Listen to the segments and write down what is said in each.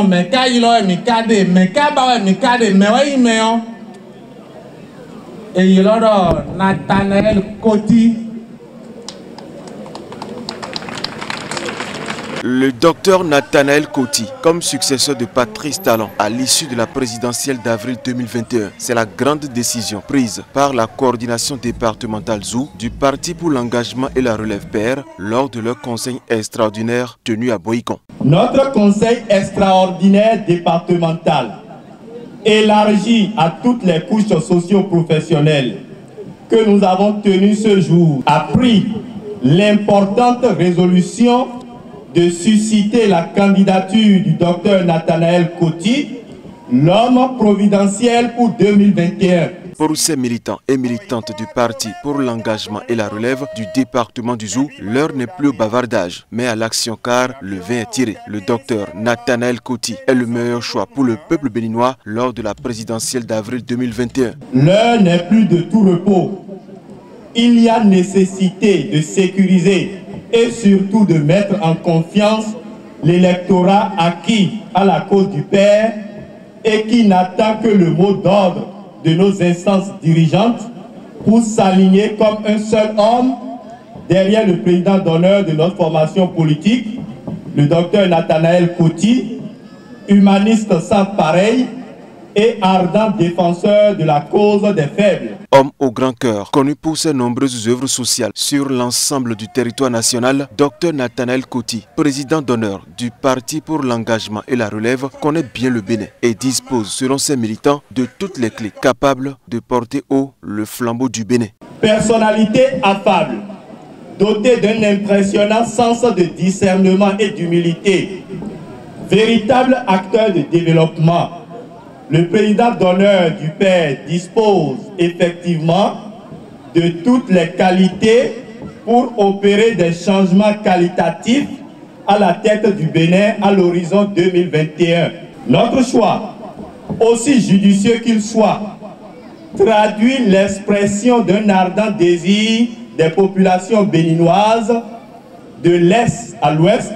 Meka yilo mikade, meka bawe mikade, mewe imeon. Et yiloro Nathanael Koti. Le docteur Nathanael Koti, comme successeur de Patrice Talon à l'issue de la présidentielle d'avril 2021, c'est la grande décision prise par la coordination départementale ZOU du Parti pour l'engagement et la relève PR lors de leur conseil extraordinaire tenu à Boïcon. Notre conseil extraordinaire départemental, élargi à toutes les couches socio-professionnelles que nous avons tenu ce jour, a pris l'importante résolution de susciter la candidature du docteur Nathanael Koti, l'homme providentiel pour 2021. Pour ces militants et militantes du Parti pour l'engagement et la relève du département du ZOU, l'heure n'est plus au bavardage, mais à l'action car le vin est tiré. Le docteur Nathanael Koti est le meilleur choix pour le peuple béninois lors de la présidentielle d'avril 2021. L'heure n'est plus de tout repos. Il y a nécessité de sécuriser et surtout de mettre en confiance l'électorat acquis à la cause du Père et qui n'attend que le mot d'ordre de nos instances dirigeantes pour s'aligner comme un seul homme derrière le président d'honneur de notre formation politique, le docteur Nathanael Koti, humaniste sans pareil et ardent défenseur de la cause des faibles. Homme au grand cœur, connu pour ses nombreuses œuvres sociales sur l'ensemble du territoire national, Dr Nathanael Koti, président d'honneur du Parti pour l'engagement et la relève, connaît bien le Bénin et dispose, selon ses militants, de toutes les clés capables de porter haut le flambeau du Bénin. Personnalité affable, dotée d'un impressionnant sens de discernement et d'humilité, véritable acteur de développement, le président d'honneur du Père dispose effectivement de toutes les qualités pour opérer des changements qualitatifs à la tête du Bénin à l'horizon 2021. Notre choix, aussi judicieux qu'il soit, traduit l'expression d'un ardent désir des populations béninoises de l'Est à l'Ouest,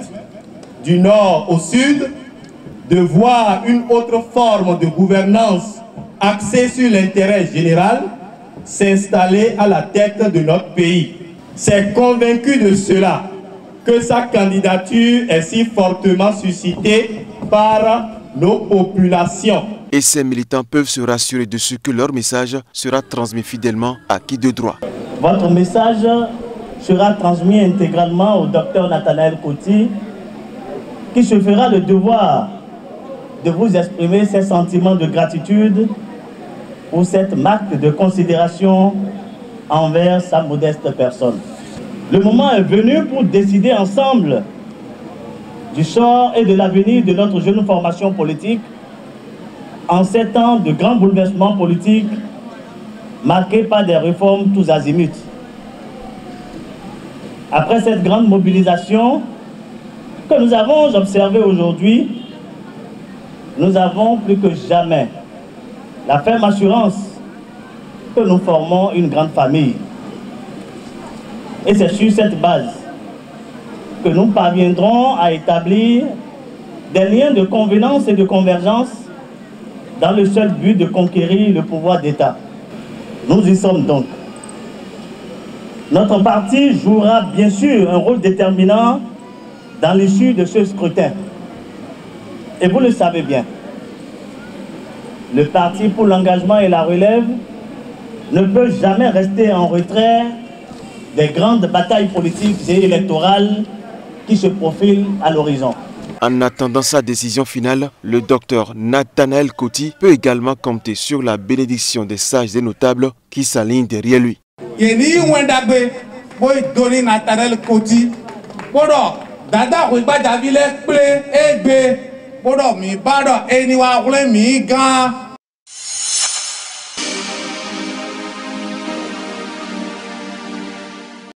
du Nord au Sud, de voir une autre forme de gouvernance axée sur l'intérêt général s'installer à la tête de notre pays. C'est convaincu de cela que sa candidature est si fortement suscitée par nos populations. Et ces militants peuvent se rassurer de ce que leur message sera transmis fidèlement à qui de droit. Votre message sera transmis intégralement au docteur Nathanael Koti, qui se fera le devoir de vous exprimer ses sentiments de gratitude pour cette marque de considération envers sa modeste personne. Le moment est venu pour décider ensemble du sort et de l'avenir de notre jeune formation politique en ces temps de grands bouleversements politiques marqués par des réformes tous azimuts. Après cette grande mobilisation que nous avons observée aujourd'hui, nous avons plus que jamais la ferme assurance que nous formons une grande famille. Et c'est sur cette base que nous parviendrons à établir des liens de convenance et de convergence dans le seul but de conquérir le pouvoir d'État. Nous y sommes donc. Notre parti jouera bien sûr un rôle déterminant dans l'issue de ce scrutin. Et vous le savez bien, le Parti pour l'engagement et la relève ne peut jamais rester en retrait des grandes batailles politiques et électorales qui se profilent à l'horizon. En attendant sa décision finale, le docteur Nathanael Koti peut également compter sur la bénédiction des sages et notables qui s'alignent derrière lui. Dada